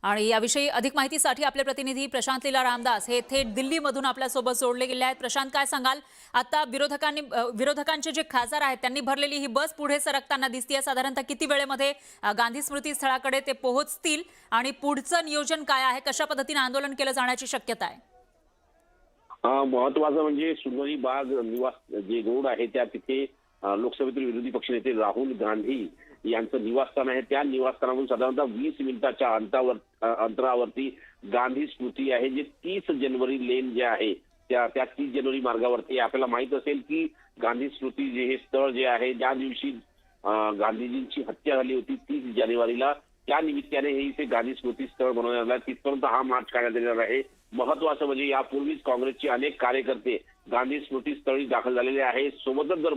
आणि याविषयी अधिक माहितीसाठी आपले प्रतिनिधी प्रशांत लीला रामदास हे थेट दिल्लीमधून आपल्यासोबत जोडले गेले आहेत। प्रशांत, काय सांगाल? आता विरोधकांचे जे खासदार आहेत त्यांनी भरलेली ही बस पुढे सरकताना दिसतेय। साधारणतः किती वेळेमध्ये गांधी स्मृती स्थळाकडे ते पोहोचतील आणि पुढचं नियोजन काय आहे? कशा पद्धतीने आंदोलन केलं जाण्याची शक्यता आहे? महत्वाचं म्हणजे सुंदरी बाग निवास जे रोड आहे त्या तिथे लोकसभेतील विरोधी पक्षनेते राहुल गांधी यांचं निवासस्थान आहे। त्या निवासस्थानावरून साधारणतः 20 मिनिटाच्या अंतरावरती गांधी स्मृती आहे, जे 30 जानेवारी लेन जे आहे त्या 30 जानेवारी मार्गावरती। आपल्याला माहित असेल की गांधी स्मृती जे हे स्थळ जे आहे, ज्या दिवशी गांधीजींची हत्या झाली होती 30 जानेवारीला, त्या निमित्ताने हे इथे गांधी स्मृती स्थळ बनवण्यात आलं आहे। तिथपर्यंत हा मार्च काढण्यात येणार आहे। महत्वाचं म्हणजे यापूर्वीच काँग्रेसचे अनेक कार्यकर्ते गांधी स्मृती स्थळी दाखल झालेले आहेत। सोबतच जर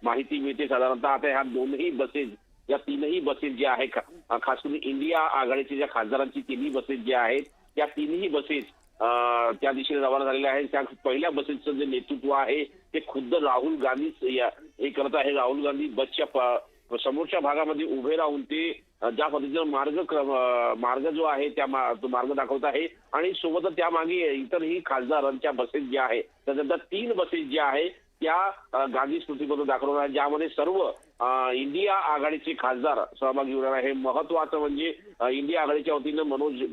माहिती मिळते, साधारणतः आता ह्या दोनही बसेस, या तीनही बसेस ज्या आहेत, खास करून इंडिया आघाडीच्या ज्या खासदारांची तिन्ही बसेस ज्या आहेत, त्या तिन्ही बसेस त्या दिशेने रवाना झालेल्या आहेत। त्या पहिल्या बसेसचं जे नेतृत्व आहे ते खुद्द राहुल गांधीच हे करत आहे। राहुल गांधी बसच्या समोरच्या भागामध्ये उभे राहून ते ज्या पद्धतीचा मार्ग जो आहे तो मार्ग दाखवत आहे आणि सोबतच त्यामागे इतरही खासदारांच्या बसेस ज्या आहेत, त्यानंतर 3 बसेस ज्या आहेत त्या गांधी स्मृतीपत्र दाखवणार आहे, ज्यामध्ये सर्व इंडिया आघाडीचे खासदार सहभागी होणार आहे। महत्वाचं म्हणजे इंडिया आघाडीच्या वतीनं मनोज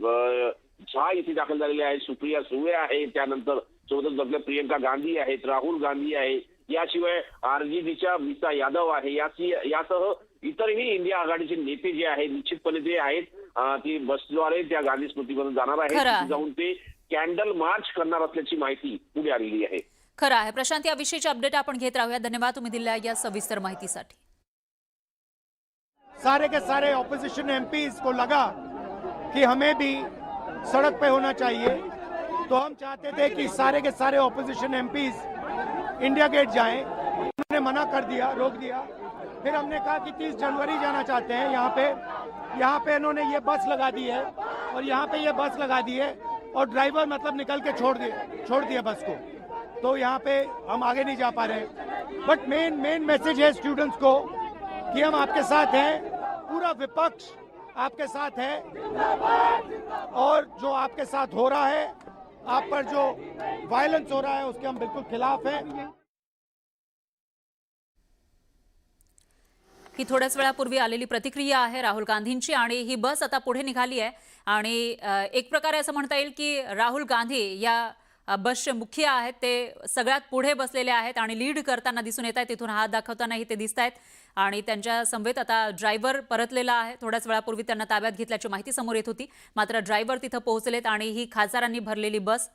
झा इथे दाखल झालेले आहेत, सुप्रिया सुळे आहे, त्यानंतर सोबतच आपल्या प्रियंका गांधी आहेत, राहुल गांधी आहे, याशिवाय आरजेडीच्या मीसा यादव आहे, यासह इतरही इंडिया आघाडीचे नेते जे आहेत निश्चितपणे ते आहेत, ती बसद्वारे त्या गांधी स्मृतीपर्यंत जाणार आहेत। जाऊन ते कॅन्डल मार्च करणार असल्याची माहिती पुढे आलेली आहे। खरं आहे प्रशांत, या विषयीचे अपडेट आपण घेत राहूया। धन्यवाद तुम्ही दिलेल्या या सविस्तर माहितीसाठी। सारे के सारे ऑपोजिशन एमपीज को लगा कि हमें भी सड़क पे होना चाहिए, तो हम चाहते थे कि सारे के सारे ऑपोजिशन एमपीज इंडिया गेट जाएं। उन्होंने मना कर दिया, रोक दिया। फिर हमने कहा कि 30 जनवरी जाना चाहते हैं। यहाँ पे इन्होंने ये बस लगा दी है और यहाँ पे ये बस लगा दी है और ड्राइवर मतलब निकल के छोड़ दिया बस को, तो यहाँ पे हम आगे नहीं जा पा रहे। बट मेन मैसेज है स्टूडेंट्स को कि हम आपके साथ हैं, पूरा विपक्ष आपके साथ है और जो आपके साथ हो रहा है, आप पर जो वायलेंस हो रहा है उसके हम बिल्कुल खिलाफ हैं। ही थोड्याच वेळापूर्वी आलेली प्रतिक्रिया आहे राहुल गांधींची आणि ही बस आता पुढे निघाली आहे आणि एक प्रकारे असं म्हणता येईल की राहुल गांधी या बसचे मुख्य आहेत, ते सगळ्यात पुढे बसलेले आहेत आणि लीड करताना दिसून येत आहेत। तिथून हात दाखवतानाही ते दिसत आहेत आणि त्यांच्या समवेत आता ड्रायव्हर परतलेला आहे। थोड्याच वेळापूर्वी त्यांना ताब्यात घेतल्याची माहिती समोर येत होती, मात्र ड्रायव्हर तिथं पोहोचलेत आणि ही खासदारांनी भरलेली बस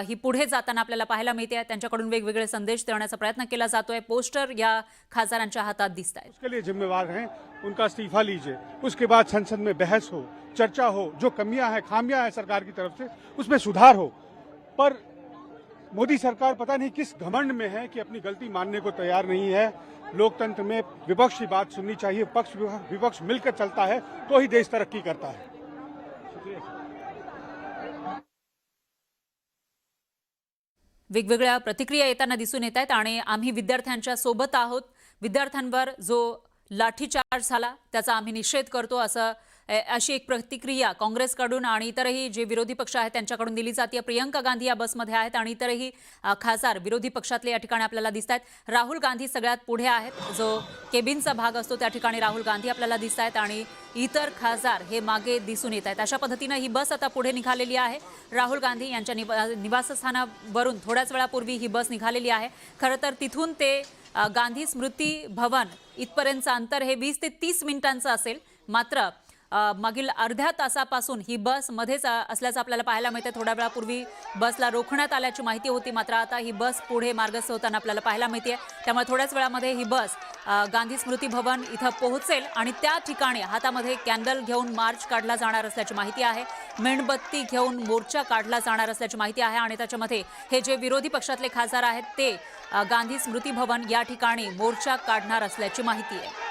ही पुढे जाताना आपल्याला पाहायला मिळते। त्यांच्याकडून वेगवेगळे संदेश देण्याचा प्रयत्न केला जातोय। पोस्टर या खासदारांच्या हातात दिसत आहेत। उसके लिए जिम्मेवार हैं, उनका इस्तीफा लीजिए, उसके बाद संसद में बहस हो, चर्चा हो, जो कमियां हैं, खामियां हैं सरकार की तरफ से उसमें सुधार हो। पर मोदी सरकार पता नहीं किस घमंड में है कि अपनी गलती मानने को तैयार नहीं है। लोकतंत्र में विपक्ष की बात सुननी चाहिए, विपक्ष मिलकर चलता है तो ही देश तरक्की करता है। वेगवेगळ्या प्रतिक्रिया येताना दिसून येत आहेत आणि आम्ही विद्यार्थ्यांच्या सोबत आहोत। विद्यार्थ्यांवर जो लाठीचार्ज झाला त्याचा आम्ही निषेध करतो, अशी एक प्रतिक्रिया काँग्रेसकडून आणि इतरही जे विरोधी पक्ष आहेत त्यांच्याकडून दिली जाते। प्रियंका गांधी या बसमध्ये आहेत आणि इतरही खासदार विरोधी पक्षातले या ठिकाणी आपल्याला दिसत आहेत। राहुल गांधी सगळ्यात पुढे आहेत, जो केबिनचा भाग असतो त्या ठिकाणी राहुल गांधी आपल्याला दिसत आहेत आणि इतर खासदार हे मागे दिसून येत आहेत। अशा पद्धतीने ही बस आता पुढे निघालेली आहे। राहुल गांधी यांच्या निवासस्थानावरून थोड्याच वेळापूर्वी ही बस निघालेली आहे। खरं तर तिथून ते गांधी स्मृती भवन इथपर्यंतचं अंतर हे 20 ते 30 मिनिटांचं असेल, मात्र मागील अर्ध्या तासापासून ही बस मध्येच असल्याचं आपल्याला पाहायला मिळते। थोड्या वेळापूर्वी बसला रोखण्यात आल्याची माहिती होती, मात्र आता ही बस पुढे मार्गस्थ होताना आपल्याला पाहायला मिळते। त्यामुळे थोड्याच वेळामध्ये ही बस गांधी स्मृती भवन इथं पोहोचेल आणि त्या ठिकाणी हातामध्ये कॅन्डल घेऊन मार्च काढला जाणार असल्याची माहिती आहे। मेणबत्ती घेऊन मोर्चा काढला जाणार असल्याची माहिती आहे आणि त्याच्यामध्ये हे जे विरोधी पक्षातले खासदार आहेत ते गांधी स्मृती भवन या ठिकाणी मोर्चा काढणार असल्याची माहिती आहे।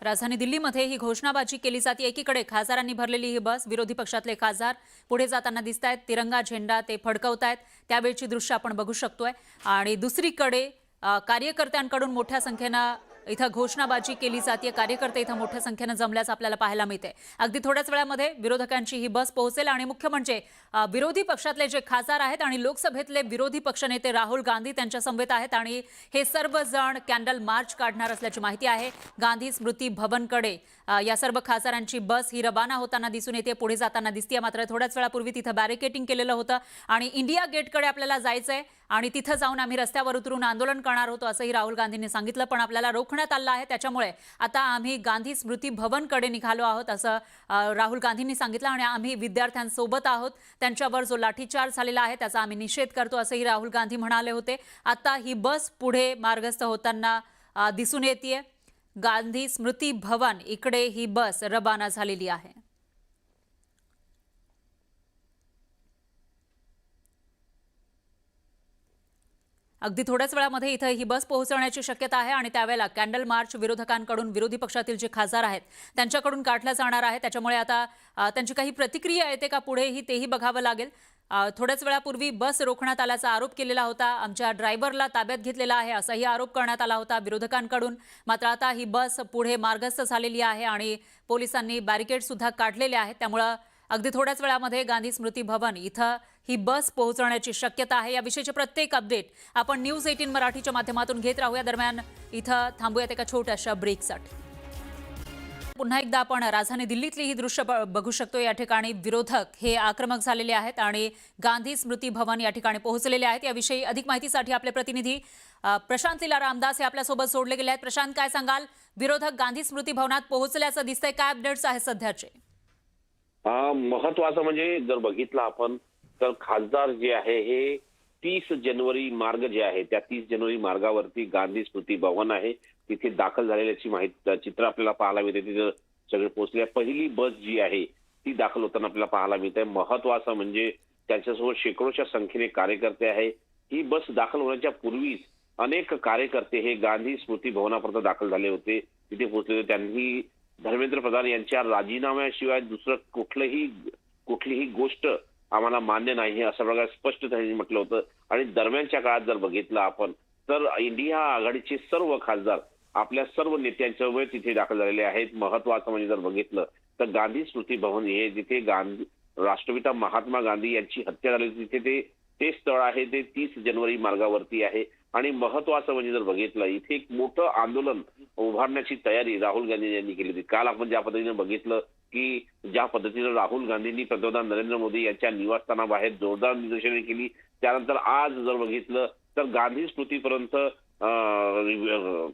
राजधानी दिल्लीमध्ये ही घोषणाबाजी केली जाते। एकीकडे खासदारांनी भरलेली ही बस, विरोधी पक्षातले खासदार पुढे जाताना दिसत आहेत, तिरंगा झेंडा ते फडकवतायत, त्यावेळची दृश्य आपण बघू शकतोय। आणि दुसरीकडे कार्यकर्त्यांकडून मोठ्या संख्येनं इथं घोषणाबाजी केली जाते। कार्यकर्ते इथं मोठ्या संख्येनं जमल्याचं आपल्याला पाहायला मिळते। अगदी थोड्याच वेळामध्ये विरोधकांची ही बस पोहोचेल आणि मुख्य म्हणजे विरोधी पक्षातले जे खासदार आहेत आणि लोकसभेतले विरोधी पक्षनेते राहुल गांधी त्यांच्या समवेत आहेत आणि हे सर्वजण कॅन्डल मार्च काढणार असल्याची माहिती आहे। गांधी स्मृती भवनकडे या सर्व खासदारांची बस ही रवाना होताना दिसून येते, पुढे जाताना दिसते। मात्र थोड्याच वेळापूर्वी तिथं बॅरिकेडिंग केलेलं होतं आणि इंडिया गेटकडे आपल्याला जायचंय आणि तिथं जाऊन आम्ही रस्त्यावर उतरून आंदोलन करणार होतो असंही राहुल गांधींनी सांगितलं, पण आपल्याला रोखण्यात आलं आहे। त्याच्यामुळे आता आम्ही गांधी स्मृती भवनकडे निघालो आहोत असं राहुल गांधींनी सांगितलं आणि आम्ही विद्यार्थ्यांसोबत आहोत, त्यांच्यावर जो लाठीचार्ज झालेला आहे त्याचा आम्ही निषेध करतो असंही राहुल गांधी म्हणाले होते। आता ही बस पुढे मार्गस्थ होताना दिसून येते। गांधी स्मृती भवन इकडे ही बस रवाना झालेली आहे। अगदी थोड्याच वेळामध्ये इथं ही बस पोहोचण्याची शक्यता आहे आणि त्यावेळेला कॅन्डल मार्च विरोधकांकडून, विरोधी पक्षातील जे खासदार आहेत त्यांच्याकडून काढला जाणार आहे। त्याच्यामुळे आता त्यांची काही प्रतिक्रिया येते का पुढेही तेही बघावं लागेल। थोड्याच वेळापूर्वी बस रोखण्यात आल्याचा आरोप केलेला होता, आमच्या ड्रायव्हरला ताब्यात घेतलेला आहे असाही आरोप करण्यात आला होता विरोधकांकडून। मात्र आता ही बस पुढे मार्गस्थ झालेली आहे आणि पोलिसांनी बॅरिकेड सुद्धा काढलेले आहेत, त्यामुळे अगदी थोड्याच वेळामध्ये गांधी स्मृती भवन इथं ही बस पोहोचण्याची शक्यता आहे। याविषयीचे प्रत्येक अपडेट आपण न्यूज 18 मराठीच्या माध्यमातून घेत राहूया। दरम्यान इथं थांबूयात एका छोट्याशा ब्रेकसाठी। पुन्हा एकदा आपण राजधानी दिल्लीतली ही दृश्य बघू शकतो। या ठिकाणी विरोधक हे आक्रमक झालेले आहेत आणि गांधी स्मृती भवन या ठिकाणी पोहोचलेले आहेत। याविषयी अधिक माहितीसाठी आपले प्रतिनिधी प्रशांत लीला रामदास हे आपल्यासोबत जोडले गेले आहेत। प्रशांत, काय सांगाल? विरोधक गांधी स्मृती भवनात पोहोचल्याचं दिसतंय, काय अपडेट्स आहेत सध्याचे? महत्वाचं म्हणजे जर बघितलं आपण तर खासदार जे आहे हे 30 जानेवारी मार्ग जे आहे त्या 30 जानेवारी मार्गावरती गांधी स्मृती भवन आहे, तिथे दाखल झालेल्याची माहिती चित्र आपल्याला पाहायला मिळते। तिथे सगळे पोहोचले। पहिली बस जी आहे ती दाखल होताना आपल्याला पाहायला मिळते। महत्वाचं म्हणजे त्यांच्यासोबत शेकडोच्या संख्येने कार्यकर्ते आहे। ही बस दाखल होण्याच्या पूर्वीच अनेक कार्यकर्ते हे गांधी स्मृती भवनापर्यंत दाखल झाले होते, तिथे पोहोचले होते। त्यांनी धर्मेंद्र प्रधान यांच्या राजीनाम्याशिवाय दुसरं कुठलीही गोष्ट आम्हाला मान्य नाही असं प्रकारे स्पष्ट त्यांनी म्हटलं होतं। आणि दरम्यानच्या काळात जर बघितलं आपण तर इंडिया आघाडीचे सर्व खासदार आपल्या सर्व नेत्यांच्या तिथे दाखल झालेले आहेत। महत्वाचं म्हणजे जर बघितलं तर गांधी स्मृती भवन हे जिथे राष्ट्रपिता महात्मा गांधी यांची हत्या झाली तिथे ते स्थळ आहे, ते 30 जानेवारी मार्गावरती आहे। आणि महत्वाचं म्हणजे जर बघितलं इथे एक मोठं आंदोलन उभारण्याची तयारी राहुल गांधी यांनी केली होती। काल आपण ज्या पद्धतीने बघितलं की ज्या पद्धतीने राहुल गांधींनी पंतप्रधान नरेंद्र मोदी यांच्या निवासस्थानाबाहेर जोरदार निदर्शने केली, त्यानंतर आज जर बघितलं तर गांधी स्मृतीपर्यंत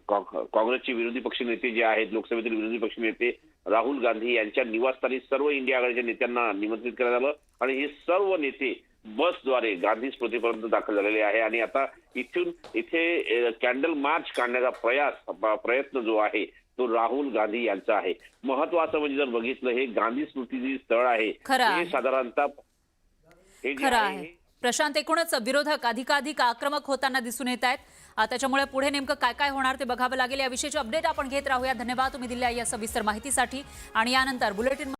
काँग्रेसचे विरोधी पक्षनेते जे आहेत, लोकसभेतील विरोधी पक्षनेते राहुल गांधी यांच्या निवासस्थानी सर्व इंडिया आघाडीच्या नेत्यांना निमंत्रित करण्यात आलं आणि हे सर्व नेते बसद्वारे गांधी स्मृतीपर्यंत दाखल झालेले आहे। आणि आता इथे कॅन्डल मार्च काढण्याचा प्रयत्न जो आहे तो राहुल गांधी यांचा आहे। महत्वाचं म्हणजे जर बघितलं हे गांधी स्मृती स्थळ आहे हे साधारणतः खरं आहे। प्रशांत, एकूणच विरोधक अधिकाधिक आक्रमक होताना दिसून येत आहेत, त्याच्यामुळे पुढे नेमकं काय काय होणार ते बघावं लागेल। याविषयीचे अपडेट आपण घेत राहूया। धन्यवाद तुम्ही दिलेल्या या सविस्तर माहितीसाठी आणि यानंतर बुलेटिन